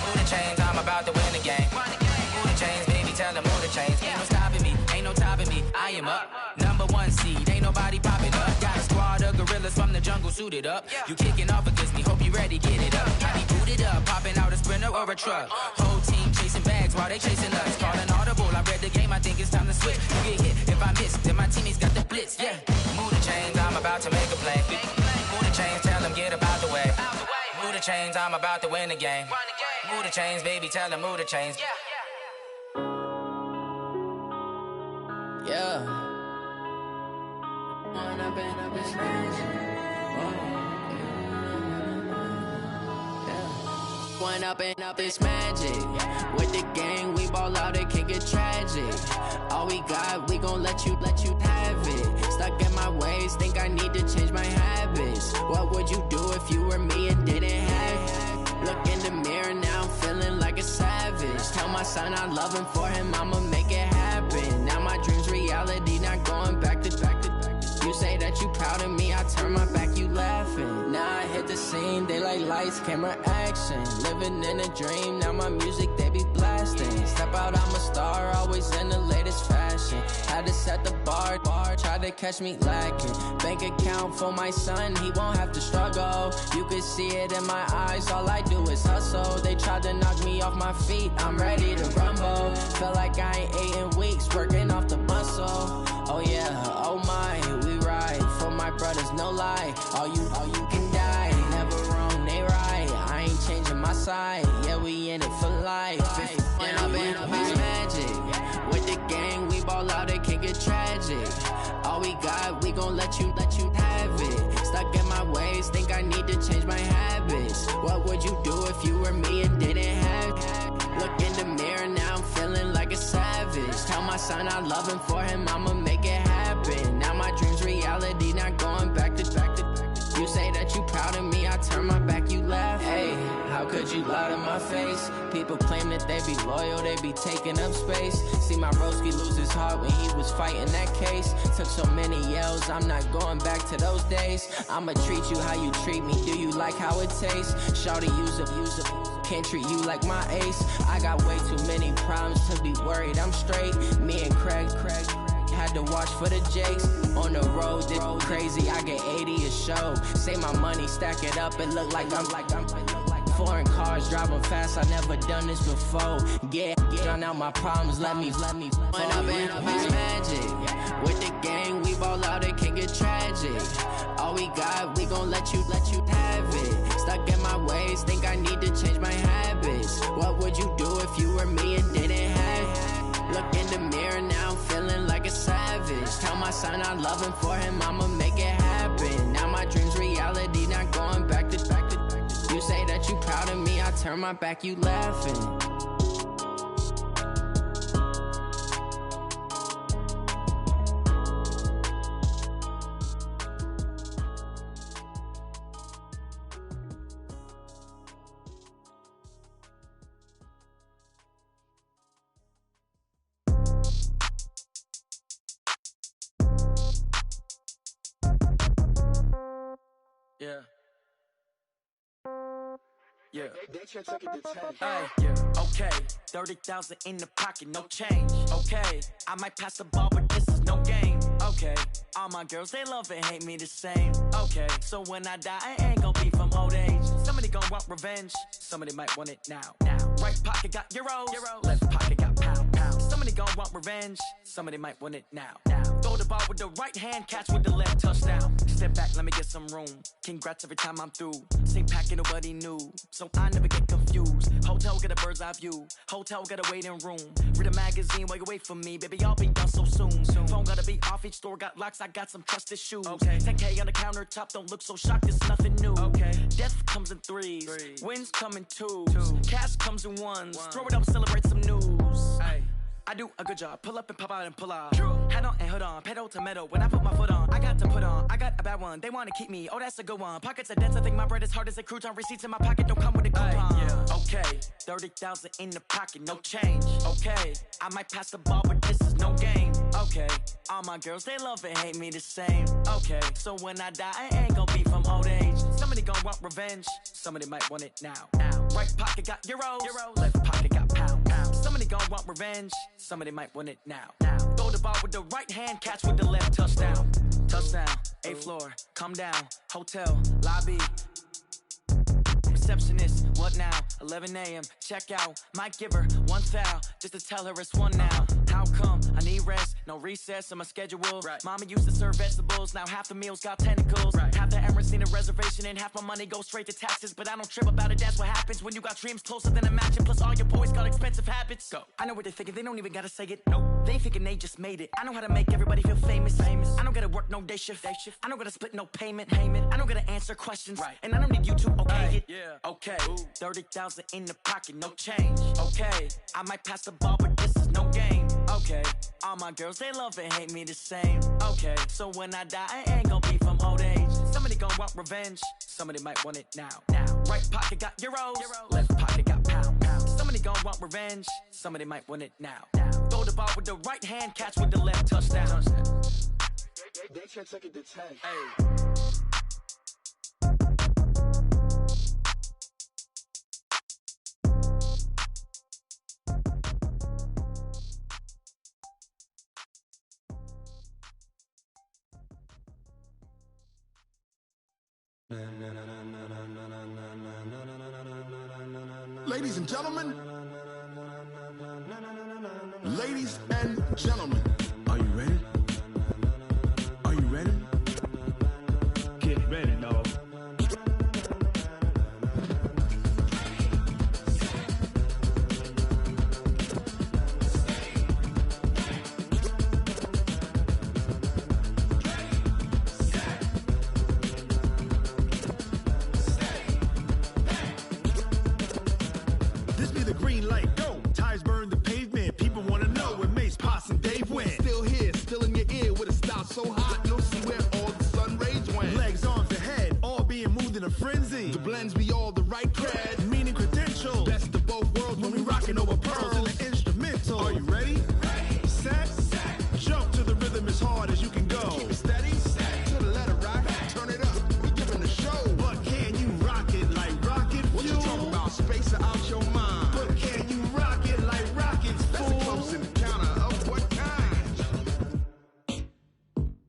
Move the chains, I'm about to win the game. Move the chains, baby, tell them move the chains. Ain't no stopping me, ain't no topping me, I am up. Number 1 seed, ain't nobody popping up. Got a squad of gorillas from the jungle suited up. You kicking off against me, hope you ready, get it up. I be booted up, popping out a sprinter or a truck. Whole team chasing bags while they chasing us. Calling audible, I read the game, I think it's time to switch. You get hit, if I miss, then my teammates got the blitz, yeah. Move the chains, I'm about to make a play. Move the chains, tell them get about the way. Move the chains, I'm about to win the game. Move the chains, baby, tell them move the chains. Yeah. One up and up, it's magic. With the gang, we ball out, it can get tragic. All we got got, we gon' let you have it. Stuck in my ways, think I need to change my habits. What would you do if you were me and didn't have it? Look in the mirror now, I'm feeling like a savage. Tell my son I love him, for him I'ma make it happen. Now my dream's reality, not going back to. You say that you proud of me, I turn my back, you laughing. Now I hit the scene, they like lights, camera, action. Living in a dream, now my music, they be blasting. Step out, I'm a star, always in the latest fashion. Had to set the bar, tried to catch me lacking. Bank account for my son, he won't have to struggle. You can see it in my eyes, all I do is hustle. They tried to knock me off my feet, I'm ready to rumble. Feel like I ain't ate in weeks, working off the muscle. Oh yeah, oh my, we ride for my brothers, no lie. All you can die, never wrong, they right. I ain't changing my side, yeah, we in it for life. When I've been magic, with the gang, we ball out, it can get tragic. All we got, we gon' let you have it. Stuck in my ways, think I need to change my habits. What would you do if you were me and didn't have it? Look in the mirror, now I'm feeling like a savage. Tell my son I love him, for him I'ma make it happen. Now my dream's reality, not going back to. You say that you proud of me, I turn my back, you laugh. Hey, how could you lie to my face? People claim that they be loyal, they be taking up space. See my broski lose his heart when he was fighting that case. Took so many yells, I'm not going back to those days. I'ma treat you how you treat me, do you like how it tastes? Shawty, use up, can't treat you like my ace. I got way too many problems to be worried, I'm straight. Me and Craig had to watch for the Jakes. On the road, this crazy, I get 80 a show. Say my money, stack it up, it look like I'm foreign cars, driving fast, I never done this before. Get drown out my problems, let me When I've been magic, with the gang, we ball out, it can get tragic. All we got, we gon' let you have it. Stuck in my ways, think I need to change my habits. What would you do if you were me and didn't have it? Look in the mirror, now I'm feeling like a savage. Tell my son I love him, for him I'ma make it happen. Now my dream's reality, not going back to. You say that you proud of me, I turn my back, you laughing. Yeah. Yeah. Hey, yeah. Okay, 30,000 in the pocket, no change. Okay, I might pass the ball, but this is no game. Okay, all my girls, they love and hate me the same. Okay, so when I die, I ain't gon' be from old age. Somebody gon' want revenge, somebody might want it now. Right pocket got euros, left pocket got pound. Somebody gon' want revenge, somebody might want it now. Throw the ball with the right hand, catch with the left, touchdown. Step back, let me get some room. Congrats every time I'm through. Same packet, nobody knew, so I never get confused. Hotel got a bird's eye view, hotel got a waiting room. Read a magazine while you wait for me, baby, I'll be done so soon. Phone gotta be off, each store got locks, I got some trusted shoes. 10K on the countertop, don't look so shocked, it's nothing new. Death comes in threes, wins come in twos, cash comes in ones. Throw it up, celebrate some news. I do a good job, pull up and pop out and pull out. Head on and hood on, pedal to metal. When I put my foot on, I got to put on. I got a bad one, they wanna keep me, oh that's a good one. Pockets are dense, I think my bread is hard as a crouton. Receipts in my pocket don't come with a coupon. Okay, 30,000 in the pocket, no change. Okay, I might pass the ball, but this is no game. Okay, all my girls, they love and hate me the same. Okay, so when I die, I ain't gon' be from old age. Somebody gon' want revenge, somebody might want it now. Right pocket got euros, left pocket got pound. Somebody gon' want revenge, somebody might want it now. Throw the ball with the right hand, catch with the left, touchdown. Touchdown, 8th floor, come down, hotel, lobby. Receptionist, what now? 11 a.m. check out. Might give her one foul just to tell her it's one now. How come? I need rest, no recess in my schedule. Mama used to serve vegetables, now half the meals got tentacles. Half the Emirates need a reservation and half my money goes straight to taxes. But I don't trip about it, that's what happens when you got dreams closer than a match. Plus all your boys got expensive habits. Go. I know what they're thinking, they don't even gotta say it. Nope. They thinking they just made it. I know how to make everybody feel famous. I don't gotta work no day shift. I don't gotta split no payment. I don't gotta answer questions. And I don't need you to okay it. Okay, 30,000 in the pocket, no change. Okay, I might pass the ball, but this is no game. Okay, all my girls, they love and hate me the same. Okay, so when I die, I ain't gonna be from old age. Somebody gon' want revenge, somebody might want it now. Right pocket got euros, left pocket got pound. Somebody gon' want revenge, somebody might want it now. Throw the ball with the right hand, catch with the left, touchdown. They can't take it to 10. Hey. Ladies and gentlemen, ladies and gentlemen, are you ready? Are you ready? Get ready, dog. This be the green light, go. Tires burn the pavement. People wanna know where Mace, Poss, and Dave went. Still here, still in your ear with a style so hot, you'll see where all the sun rays went. Legs, arms, and head, all being moved in a frenzy. The blends be all the right cred, meaning credentials. best of both worlds when we rockin' over pearls in the instrumental. Are you ready? Set, jump to the rhythm as hard as you can go. Keep it steady, to the letter rock, turn it up, we giving the show. But can you rock it like rocket fuel? What you talking about, space or out your mind? But can you rock it like rockets, That's fool? a close encounter of what kind?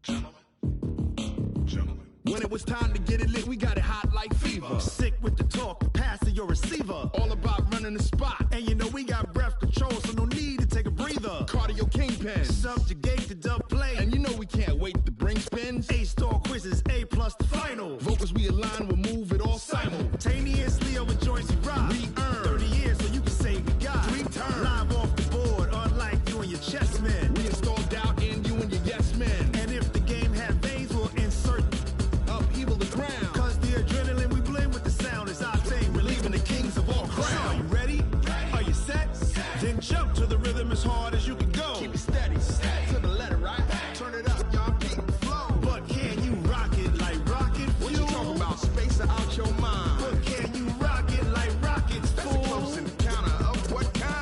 Gentlemen. When it was time to get it lit, we got it hot like fever. Sick with the talk, pass to your receiver. All about running the spot, And you know we got breath control, so no need to take a breather. cardio kingpin. Subjugate the dub play. And you know we can't wait to bring spins. A-star quizzes, A+ the final. Vocals we align, we'll move it all Simultaneously over joints we rock. We earn 30 years so you can say we got 3 turns. live off the board, unlike you and your chess men. We install doubt in you and your yes men. And if the game had veins, we'll insert Upheaval the ground. Cause the adrenaline we blend with the sound is our thing, relieving the kings of all crowns. So are you ready? Are you set? Then jump to the rhythm as hard as you can go. Keep it steady, to the letter right. Turn it up, y'all keep the flow. But can you rock it like rocket fuel? What you talking about, space or out your mind? But can you rock it like rockets, That's a fool? close encounter of what kind?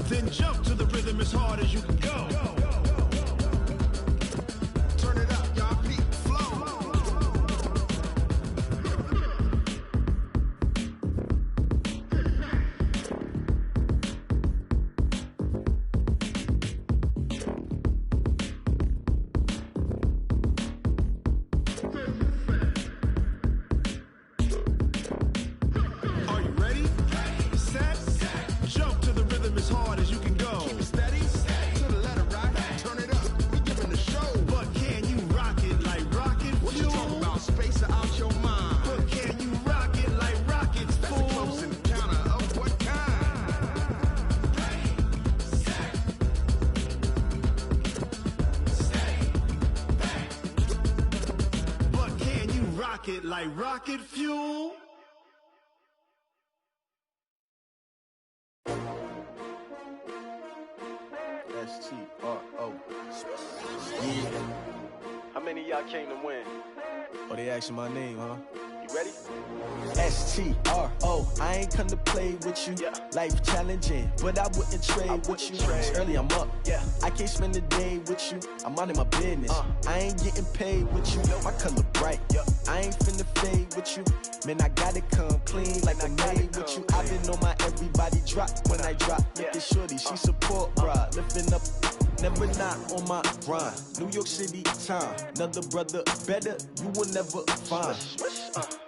Then jump to the rhythm as hard as you can go. Turn it up, y'all keep the flow. Are you ready? Set, jump to the rhythm as hard as you can go. Keep it steady, to the letter right. Turn it up, we giving the show. But can you rock it like rocket What you fuel? talking about, space or out your mind? But can you rock it like rockets, That's a close fool? encounter of what kind? But can you rock it like rocket fuel? S-T-R-O. Yeah. How many of y'all came to win? Oh, they asking my name, huh? You ready? S-T-R-O. I ain't come to play with you. Yeah. Life challenging, but I wouldn't trade with you. It's early, I'm up. Yeah. I can't spend the day with you. I'm minding my business. I ain't getting paid with you. My color bright. Yeah. I ain't finna fade with you. Man, I gotta come clean like I'm made with you. I've been on my everybody drop when I drop. Look at shorty, she support ride. Lifting up, never not on my grind. New York City time. Another brother better, you will never find.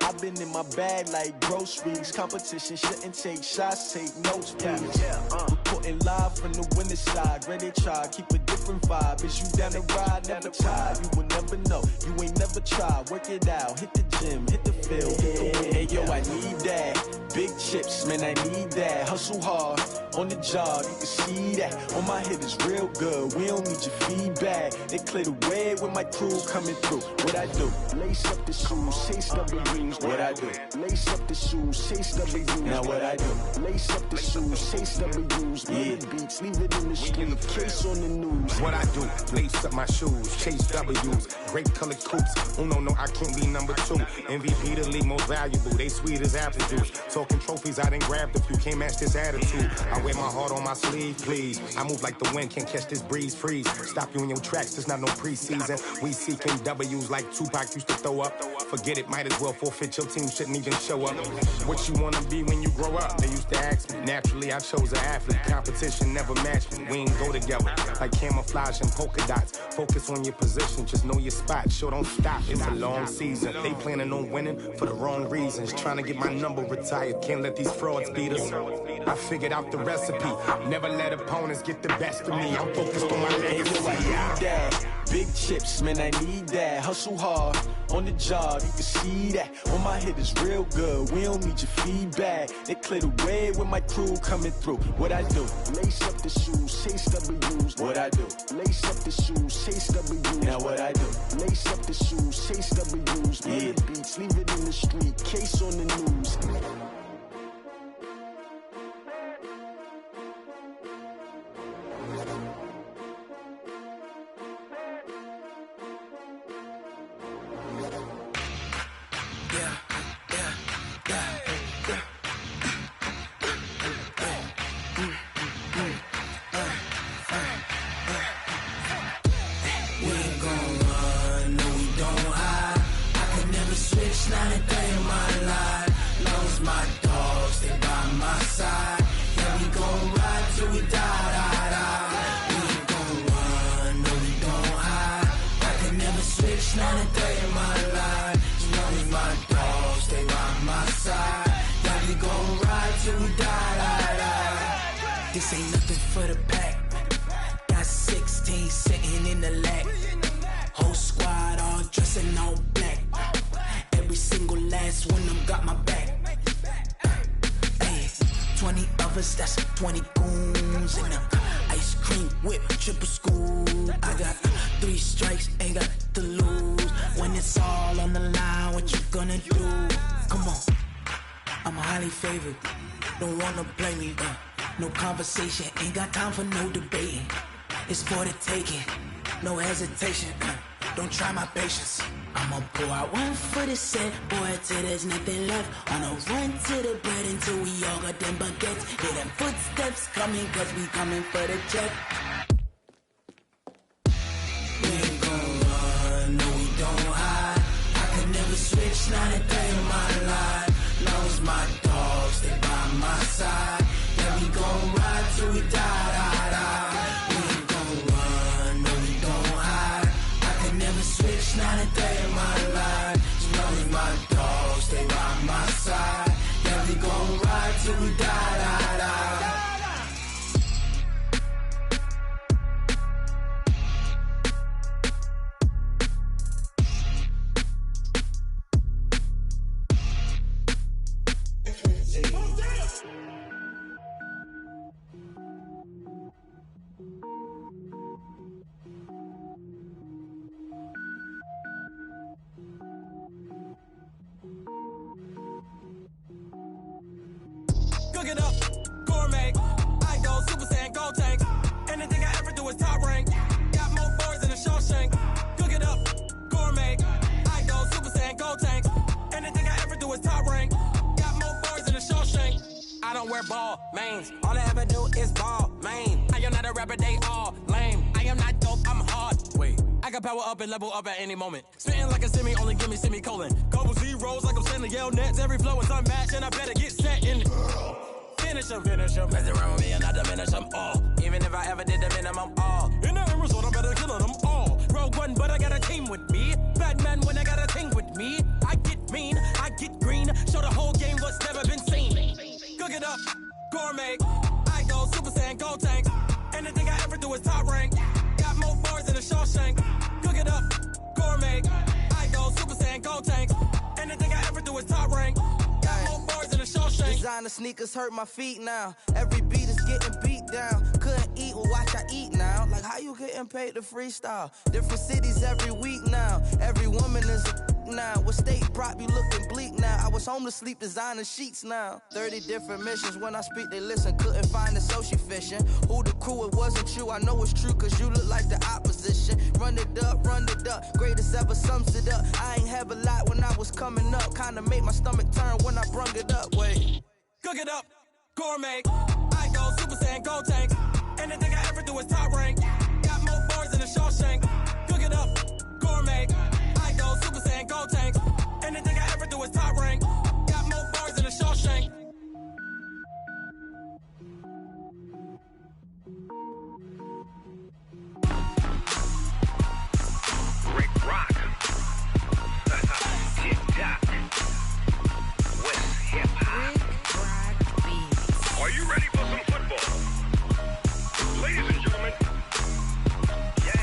I've been in my bag like groceries. Competition shouldn't take shots, take notes, please. Reporting live from the winning side. Ready to try, keep a different different vibe. Is you down to ride, never try? You will never know, you ain't never tried. Work it out, hit the gym, hit the field, hit the wind. Hey yo, I need that. Big chips, man, I need that. Hustle hard, on the job, you can see that. On my head is real good, we don't need your feedback. They clear the way with my crew coming through. What I do? Lace up the shoes, chase W's. What I do? Lace up the shoes, chase W's. Now what I do? Lace up the shoes, chase W's. Yeah. Beats, leave it in the street, case on the news. What I do? Lace up my shoes, chase W's. Great colored coops. Oh no, I can't be number 2. MVP the league most valuable. They sweet as apple juice. Talking trophies, I done grabbed a few. Can't match this attitude. I wear my heart on my sleeve, please. I move like the wind, can't catch this breeze. Freeze. Stop you in your tracks. There's not no preseason. We seeking W's like Tupac used to throw up. Forget it, might as well forfeit. Your team shouldn't even show up. What you wanna be when you grow up? They used to ask me. Naturally, I chose an athlete. Competition never matched me. We ain't go together like camouflage and polka dots. Focus on your position, just know your spot. Sure, don't stop. It's a long season. They planning on winning for the wrong reasons. Trying to get my number retired. Can't let these frauds beat us. I figured out the recipe. Never let opponents get the best of me. I'm focused on my legacy. Big chips, man, I need that. Hustle hard, on the job, you can see that. On my head is real good, we don't need your feedback. They clear the way with my crew coming through. What I do? Lace up the shoes, chase W's. What I do? Lace up the shoes, chase W's. Now what I do? Lace up the shoes, chase W's. Yeah. Beats, leave it in the street, case on the news. This ain't nothing for the pack. Got 16 sitting in the lag. Whole squad all dressing all black. Every single last one of them got my back. Hey, 20 of us, that's 20 goons in them. Ice cream whip, triple school. I got 3 strikes, ain't got to lose. When it's all on the line, what you gonna do? Come on, I'm highly favored. Don't wanna play me, no conversation, ain't got time for no debating. It's for the taking, no hesitation. Don't try my patience. I'ma pour out one for the set, boy, till there's nothing left. On a run to the bread until we all got them baguettes. Hear them footsteps coming, cause we coming for the check. We ain't gon' run, no we don't hide. I could never switch, not a day in my life. Long as my dogs, they by my side. Yeah, we gon' ride till we die. We ain't gon' run, no we don't hide. I could never switch, not a day in my life. As long as my dogs, they by my side. Yeah, we gon' ride till we die. Cook it up, gourmet. I go Super Saiyan, gold tank. Anything I ever do is top rank. Got more boys than a Shawshank. Cook it up, gourmet. I go Super Saiyan, gold tank. Anything I ever do is top rank. Got more boys than a Shawshank. I don't wear ball mains. All I ever do is ball main. I am not a rapper, they all lame. I am not dope, I'm hard. Wait, I can power up and level up at any moment. Spitting like a semi, only give me semicolon. Couple zeros like I'm sending yell nets. Every flow is unmatched and I better get set in. Finish them. Mess around with me and I diminish them all. Even if I ever did the minimum all. In the end result, I'm better killing them all. Rogue One, but I got a team with me. Batman when I got a thing with me. I get mean, I get green. Show the whole game what's never been seen. Cook it up, gourmet. I go Super Saiyan, gold tank. Anything I ever do is top rank. Got Designer sneakers hurt my feet now. Every beat is getting beat down. Couldn't eat, well watch I eat now. Like how you getting paid to freestyle? Different cities every week now. Every woman is a now. With state prop, you looking bleak now. I was home to sleep, designer sheets now. 30 different missions. When I speak, they listen. Couldn't find it, so she fishing. Who the crew? It wasn't you. I know it's true, cause you look like the opposition. Run it up, greatest ever sums it up. I ain't have a lot when I was coming up. Kinda made my stomach turn when I brung it up. Wait. Cook it up, gourmet. I go Super Saiyan, gold tank. Anything I ever do is top rank. Got more bars than a Shawshank. Cook it up, gourmet. I go Super Saiyan, gold tank. Anything I ever do is top rank. Got more bars than a Shawshank. Rick Rock. TikTok. West Hip Hop. Are you ready for some football? Ladies and gentlemen. Yeah.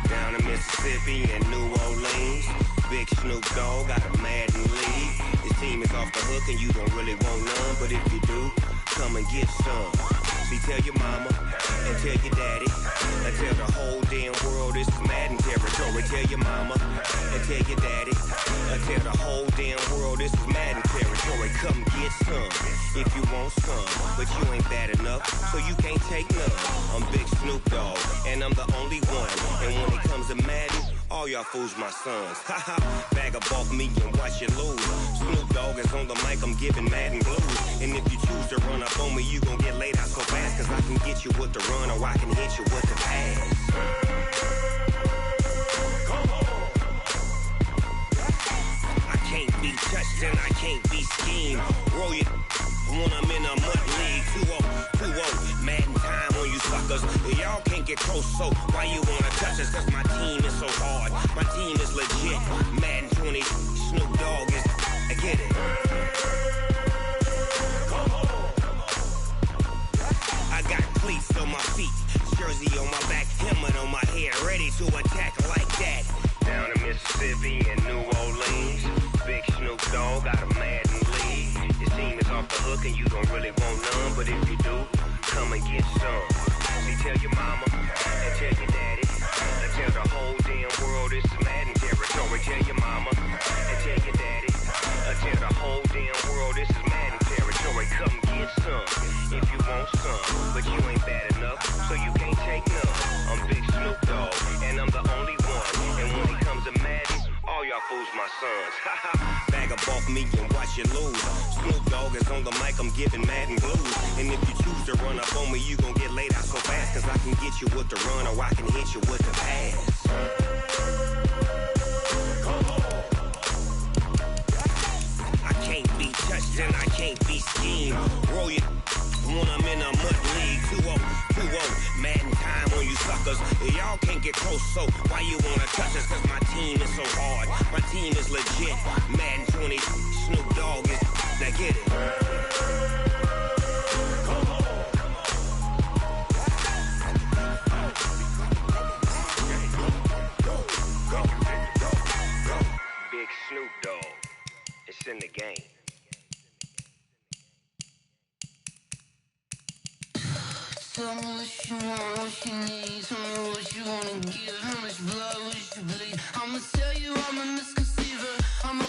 Down in Mississippi and New Orleans, Big Snoop Dogg got a Madden league. His team is off the hook and you don't really want none, but if you do, come and get some. See, tell your mama and tell your daddy and tell the whole damn world this is Madden territory. Tell your mama and tell your daddy and tell the whole damn world this is Madden territory. Come get some if you want some, but you ain't bad enough, so you can't take none. I'm Big Snoop Dogg and I'm the only one, and when it comes to Madden, all y'all fools my sons. Haha, bag up off me and watch you lose. Snoop Dogg is on the mic, I'm giving Madden blues. And if you choose to run up on me, you gon' get laid out so fast, cause I can get you with the run or I can hit you with the pass. I can't be touched and I can't be schemed. Roll you when I'm in a mud league. 2-0, Madden time on you suckers. Y'all can't get close, so why you wanna touch us? Cause my team is so hard, my team is legit. Madden 20, Snoop Dogg is, I get it. I got cleats on my feet, jersey on my back, helmet on my head, ready to attack like that. Down in Mississippi and New Orleans, Big Snoop Dogg got a Madden league. His team is off the hook and you don't really want none, but if you do, come and get some. See, tell your mama and tell your daddy and tell the whole damn world this is Madden territory. Tell your mama and tell your daddy and tell the whole damn world this is Madden territory. Come get some if you want some, but you ain't bad enough, so you can't take none. I'm Big Snoop Dogg and I'm the only one, and when it comes to Madden, all y'all fools my sons. Bag up off me and watch you lose. Snoop Dogg is on the mic, I'm giving Madden blues. And if you choose to run up on me, you gon' get laid out so fast, cause I can get you with the run or I can hit you with the pass. I can't be touched and I can't be schemed. Roll you when I'm in a mud league. 2-0, Madden time on you suckers. Y'all can't get close, so why you wanna touch us? Cause my team is so hard, my team is legit. Madden 20, Snoop Dogg is, now get it. Big Snoop Dogg, it's in the game. Tell me what you want, what you need. Tell me what you wanna give. How much blood would you bleed? I'ma tell you I'm a misconceiver. I'm a